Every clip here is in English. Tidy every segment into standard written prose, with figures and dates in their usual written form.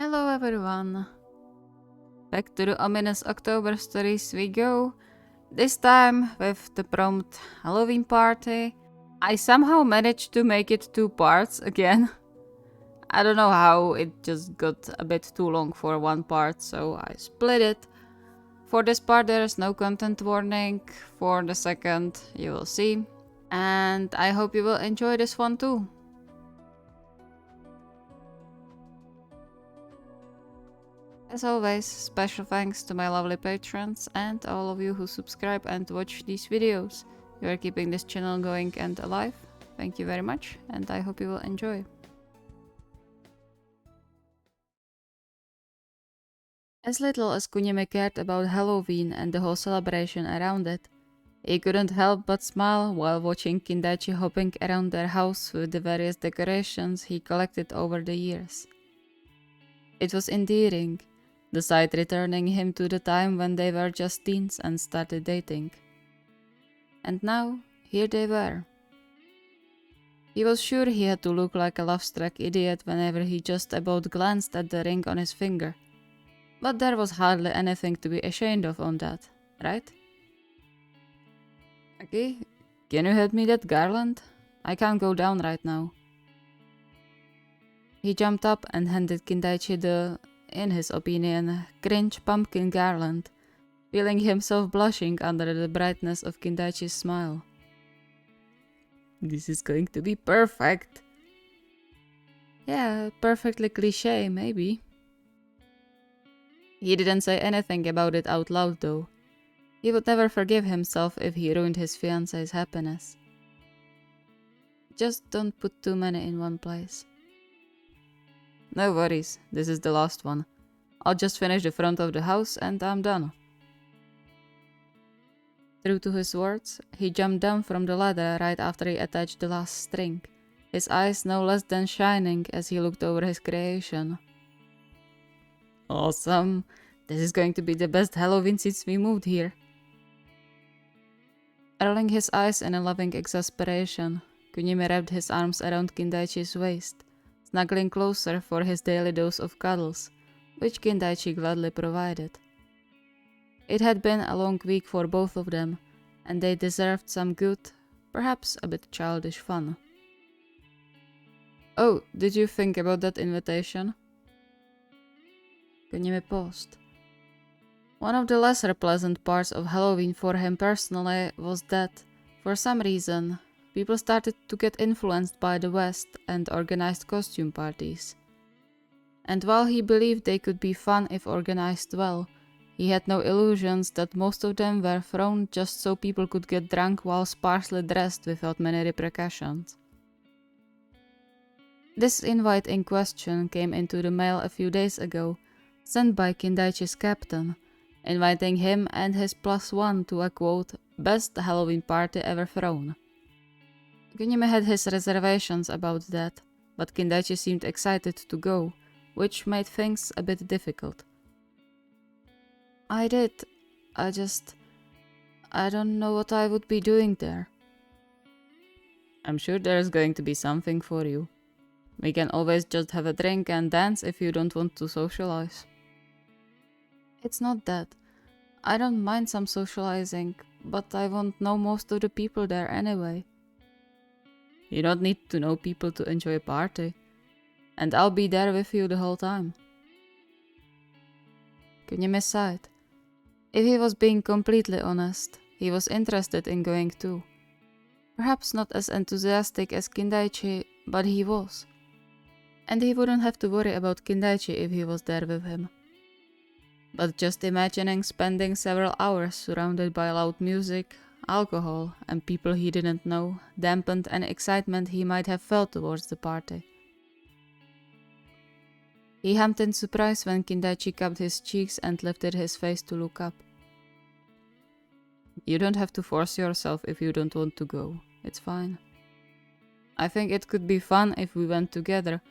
Hello everyone. Back to the ominous October stories we go. This time with the prompt Halloween party. I somehow managed to make it 2 parts again. I don't know how, it just got a bit too long for one part, so I split it. For this part there is no content warning, for the second you will see. And I hope you will enjoy this one too. As always, special thanks to my lovely patrons and all of you who subscribe and watch these videos. You are keeping this channel going and alive. Thank you very much, and I hope you will enjoy. As little as Kunimi cared about Halloween and the whole celebration around it, he couldn't help but smile while watching Kindaichi hopping around their house with the various decorations he collected over the years. It was endearing, the sight returning him to the time when they were just teens and started dating. And now, here they were. He was sure he had to look like a love-struck idiot whenever he just about glanced at the ring on his finger. But there was hardly anything to be ashamed of on that, right? Okay, can you help me that garland? I can't go down right now. He jumped up and handed Kindaichi the, in his opinion, cringe pumpkin garland, feeling himself blushing under the brightness of Kindaichi's smile. This is going to be perfect. Yeah, perfectly cliché, maybe. He didn't say anything about it out loud though. He would never forgive himself if he ruined his fiancée's happiness. Just don't put too many in one place. No worries, this is the last one. I'll just finish the front of the house and I'm done. True to his words, he jumped down from the ladder right after he attached the last string, his eyes no less than shining as he looked over his creation. Awesome! This is going to be the best Halloween since we moved here. Rolling his eyes in a loving exasperation, Kunimi wrapped his arms around Kindaichi's waist, snuggling closer for his daily dose of cuddles, which Kindaichi gladly provided. It had been a long week for both of them, and they deserved some good, perhaps a bit childish fun. Oh, did you think about that invitation? Kunimi paused. One of the lesser pleasant parts of Halloween for him personally was that, for some reason, people started to get influenced by the West and organized costume parties. And while he believed they could be fun if organized well, he had no illusions that most of them were thrown just so people could get drunk while sparsely dressed without many repercussions. This invite in question came into the mail a few days ago, sent by Kindaichi's captain, inviting him and his +1 to a quote, best Halloween party ever thrown. Kunimi had his reservations about that, but Kindaichi seemed excited to go, which made things a bit difficult. I did. I don't know what I would be doing there. I'm sure there's going to be something for you. We can always just have a drink and dance if you don't want to socialize. It's not that. I don't mind some socializing, but I won't know most of the people there anyway. You don't need to know people to enjoy a party. And I'll be there with you the whole time. Kunimi sighed. If he was being completely honest, he was interested in going too. Perhaps not as enthusiastic as Kindaichi, but he was. And he wouldn't have to worry about Kindaichi if he was there with him. But just imagining spending several hours surrounded by loud music, alcohol, and people he didn't know dampened any excitement he might have felt towards the party. He hummed in surprise when Kindaichi cupped his cheeks and lifted his face to look up. You don't have to force yourself if you don't want to go. It's fine. I think it could be fun if we went together,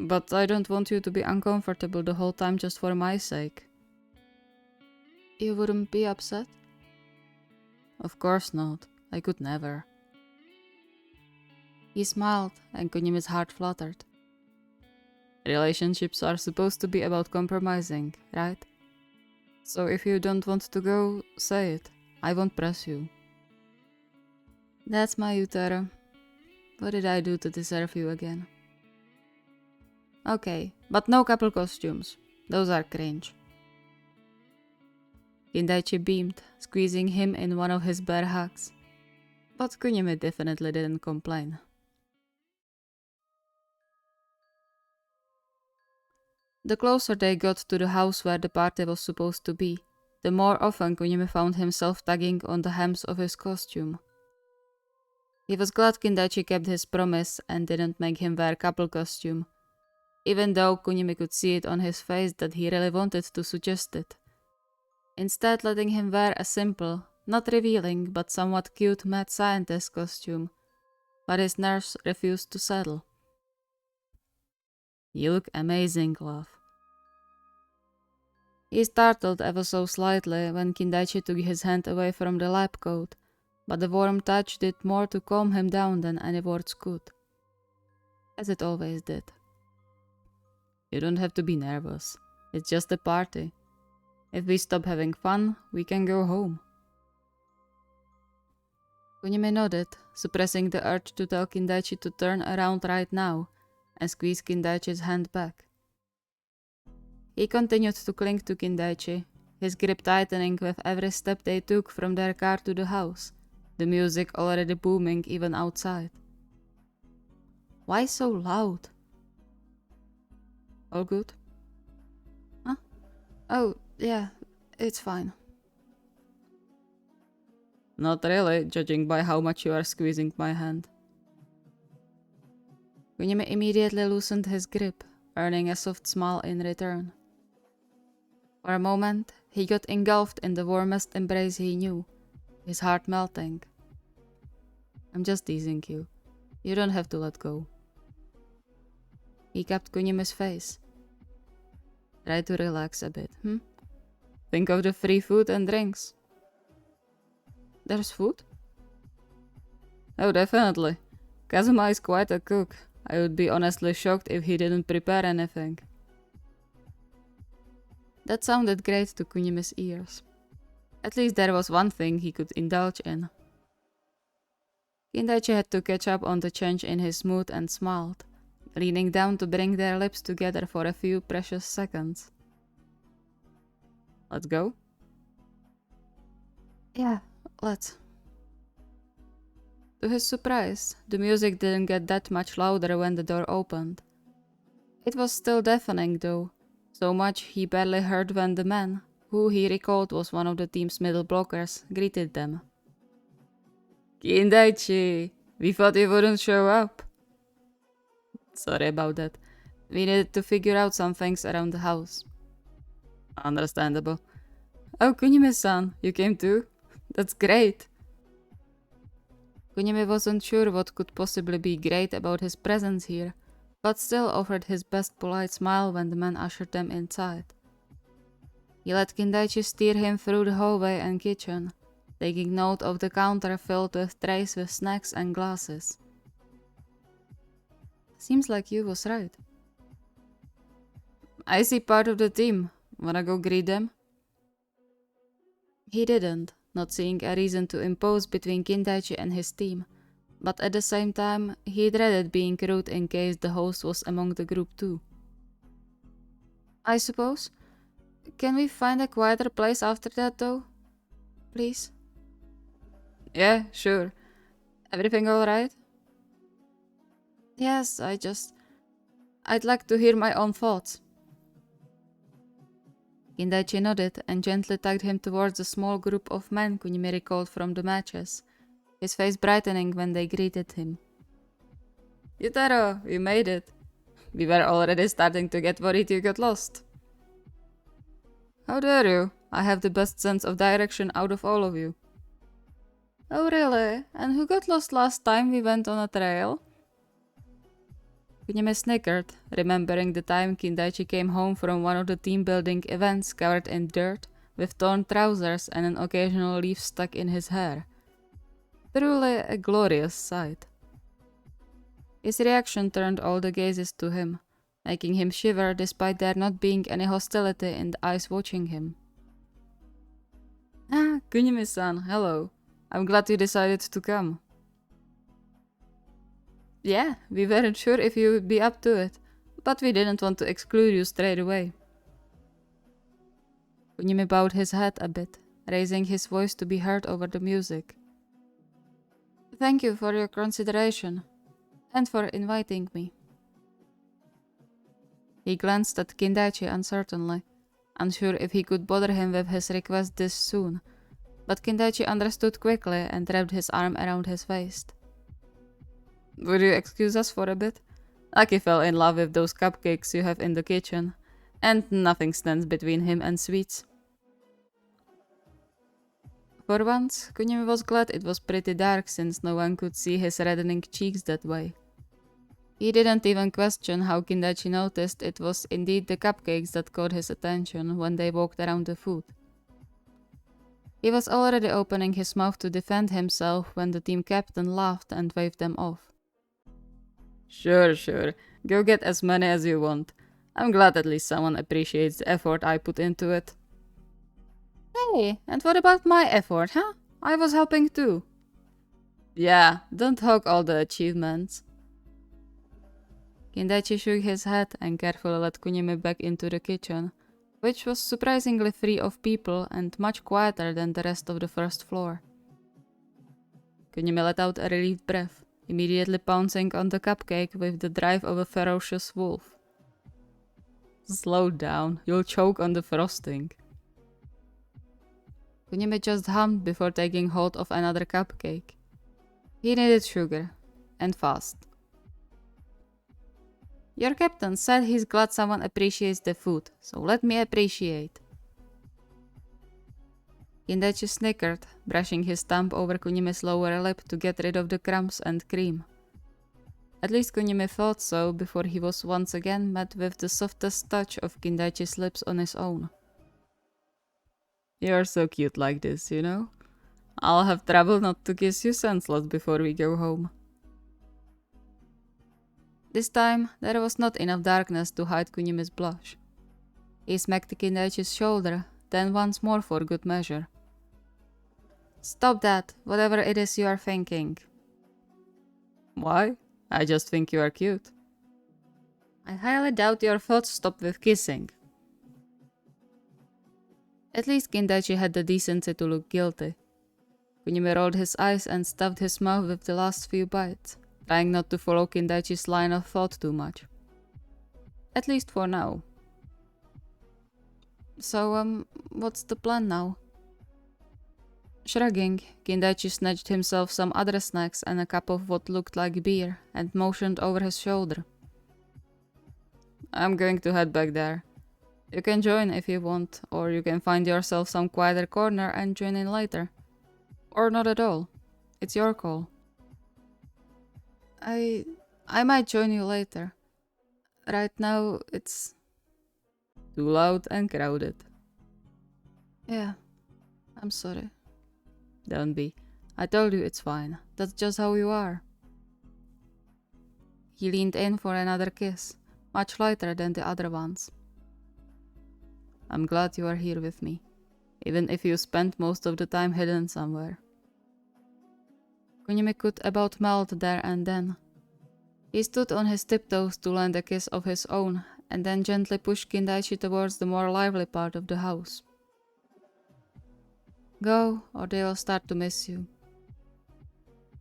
but I don't want you to be uncomfortable the whole time just for my sake. You wouldn't be upset? Of course not. I could never. He smiled, and Kunimi's heart fluttered. Relationships are supposed to be about compromising, right? So if you don't want to go, say it. I won't press you. That's my Yutaro. What did I do to deserve you again? Okay, but no couple costumes. Those are cringe. Kindaichi beamed, squeezing him in one of his bear hugs. But Kunimi definitely didn't complain. The closer they got to the house where the party was supposed to be, the more often Kunimi found himself tugging on the hems of his costume. He was glad Kindaichi kept his promise and didn't make him wear couple costume, even though Kunimi could see it on his face that he really wanted to suggest it. Instead letting him wear a simple, not revealing but somewhat cute mad scientist costume, but his nerves refused to settle. You look amazing, love. He startled ever so slightly when Kindaichi took his hand away from the lab coat, but the warm touch did more to calm him down than any words could. As it always did. You don't have to be nervous. It's just a party. If we stop having fun, we can go home. Kunimi nodded, suppressing the urge to tell Kindaichi to turn around right now and squeeze Kindaichi's hand back. He continued to cling to Kindaichi, his grip tightening with every step they took from their car to the house, the music already booming even outside. Why so loud? All good? Huh? Oh, yeah, it's fine. Not really, judging by how much you are squeezing my hand. Kunimi immediately loosened his grip, earning a soft smile in return. For a moment, he got engulfed in the warmest embrace he knew, his heart melting. I'm just teasing you. You don't have to let go. He kept Kunimi's face. Try to relax a bit, Think of the free food and drinks. There's food? Oh, definitely. Kazuma is quite a cook. I would be honestly shocked if he didn't prepare anything. That sounded great to Kunimi's ears. At least there was one thing he could indulge in. Kindaichi had to catch up on the change in his mood and smiled, leaning down to bring their lips together for a few precious seconds. Let's go? Yeah, let's. To his surprise, the music didn't get that much louder when the door opened. It was still deafening though, so much he barely heard when the man, who he recalled was one of the team's middle blockers, greeted them. Kindaichi, we thought you wouldn't show up. Sorry about that. We needed to figure out some things around the house. Understandable. Oh, Kunimi-san, you came too? That's great. Kunimi wasn't sure what could possibly be great about his presence here, but still offered his best polite smile when the man ushered them inside. He let Kindaichi steer him through the hallway and kitchen, taking note of the counter filled with trays with snacks and glasses. Seems like you was right. I see part of the team. Wanna go greet them? He didn't, not seeing a reason to impose between Kindaichi and his team, but at the same time, he dreaded being rude in case the host was among the group too. I suppose. Can we find a quieter place after that though? Please? Yeah, sure. Everything alright? Yes, I'd like to hear my own thoughts. Kindaichi nodded and gently tugged him towards the small group of men Kunimi recalled from the matches, his face brightening when they greeted him. Yutaro, you made it. We were already starting to get worried you got lost. How dare you? I have the best sense of direction out of all of you. Oh really? And who got lost last time we went on a trail? Kunimi snickered, remembering the time Kindaichi came home from one of the team-building events covered in dirt, with torn trousers and an occasional leaf stuck in his hair. Truly a glorious sight. His reaction turned all the gazes to him, making him shiver despite there not being any hostility in the eyes watching him. Ah, Kunimi-san, hello. I'm glad you decided to come. Yeah, we weren't sure if you would be up to it, but we didn't want to exclude you straight away. Kunimi bowed his head a bit, raising his voice to be heard over the music. Thank you for your consideration, and for inviting me. He glanced at Kindaichi uncertainly, unsure if he could bother him with his request this soon, but Kindaichi understood quickly and wrapped his arm around his waist. Would you excuse us for a bit? Aki fell in love with those cupcakes you have in the kitchen, and nothing stands between him and sweets. For once, Kunimi was glad it was pretty dark since no one could see his reddening cheeks that way. He didn't even question how Kindaichi noticed it was indeed the cupcakes that caught his attention when they walked around the food. He was already opening his mouth to defend himself when the team captain laughed and waved them off. Sure. Go get as many as you want. I'm glad at least someone appreciates the effort I put into it. Hey, and what about my effort, huh? I was helping too. Yeah, don't hog all the achievements. Kindaichi shook his head and carefully led Kunimi back into the kitchen, which was surprisingly free of people and much quieter than the rest of the first floor. Kunimi let out a relieved breath, immediately pouncing on the cupcake with the drive of a ferocious wolf. Slow down, you'll choke on the frosting. Kunimi just hummed before taking hold of another cupcake. He needed sugar, and fast. Your captain said he's glad someone appreciates the food, so let me appreciate. Kindaichi snickered, brushing his thumb over Kunimi's lower lip to get rid of the crumbs and cream. At least Kunimi thought so before he was once again met with the softest touch of Kindaichi's lips on his own. You're so cute like this, you know? I'll have trouble not to kiss you senseless before we go home. This time, there was not enough darkness to hide Kunimi's blush. He smacked Kindaichi's shoulder, then once more for good measure. Stop that, whatever it is you are thinking. Why? I just think you are cute. I highly doubt your thoughts stop with kissing. At least Kindaichi had the decency to look guilty. Kunimi rolled his eyes and stuffed his mouth with the last few bites, trying not to follow Kindaichi's line of thought too much. At least for now. So, what's the plan now? Shrugging, Kindaichi snatched himself some other snacks and a cup of what looked like beer and motioned over his shoulder. I'm going to head back there. You can join if you want, or you can find yourself some quieter corner and join in later. Or not at all. It's your call. I might join you later. Right now, it's too loud and crowded. Yeah, I'm sorry. Don't be. I told you it's fine. That's just how you are. He leaned in for another kiss, much lighter than the other ones. I'm glad you are here with me, even if you spent most of the time hidden somewhere. Kunimi could about melt there and then. He stood on his tiptoes to land a kiss of his own, and then gently pushed Kindaichi towards the more lively part of the house. Go, or they will start to miss you.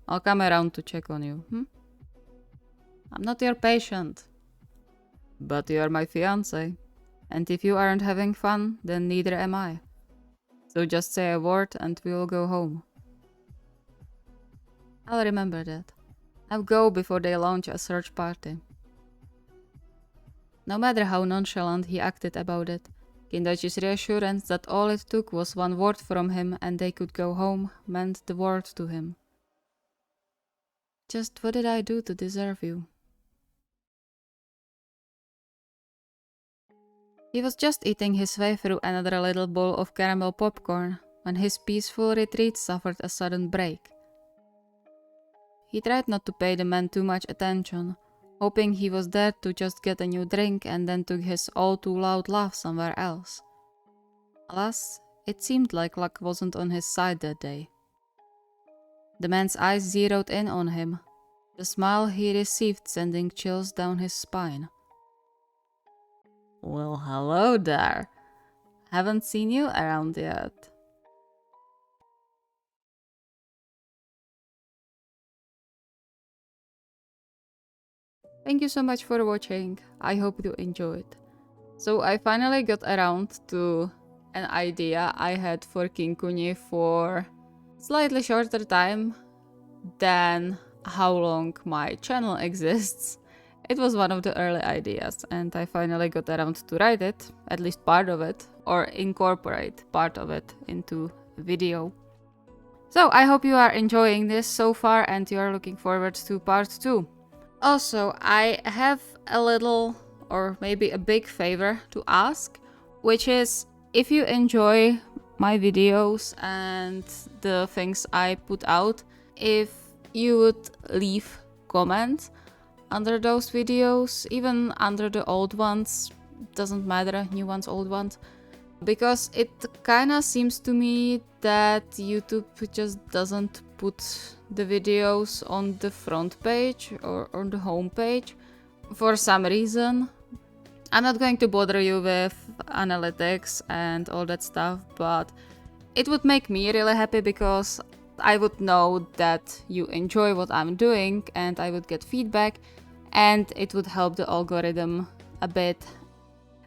I'll come around to check on you, I'm not your patient. But you are my fiancé, and if you aren't having fun, then neither am I. So just say a word and we will go home. I'll remember that. I'll go before they launch a search party. No matter how nonchalant he acted about it, Kindaichi's reassurance that all it took was one word from him and they could go home meant the world to him. Just what did I do to deserve you? He was just eating his way through another little bowl of caramel popcorn when his peaceful retreat suffered a sudden break. He tried not to pay the man too much attention, hoping he was there to just get a new drink and then took his all too loud laugh somewhere else. Alas, it seemed like luck wasn't on his side that day. The man's eyes zeroed in on him, the smile he received sending chills down his spine. Well, hello there. Haven't seen you around yet. Thank you so much for watching. I hope you enjoyed. So I finally got around to an idea I had for KinKuni for slightly shorter time than how long my channel exists. It was one of the early ideas and I finally got around to write it, at least part of it, or incorporate part of it into a video. So I hope you are enjoying this so far and you are looking forward to part 2. Also, I have a little or maybe a big favor to ask, which is if you enjoy my videos and the things I put out, if you would leave comments under those videos, even under the old ones, doesn't matter, new ones, old ones, because it kinda seems to me that YouTube just doesn't put the videos on the front page or on the home page for some reason. I'm not going to bother you with analytics and all that stuff, but it would make me really happy because I would know that you enjoy what I'm doing and I would get feedback and it would help the algorithm a bit.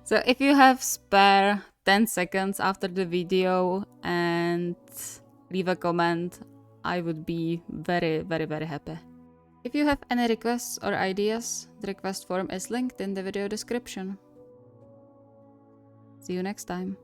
So if you have spare 10 seconds after the video and leave a comment, I would be very, very, very happy. If you have any requests or ideas, the request form is linked in the video description. See you next time.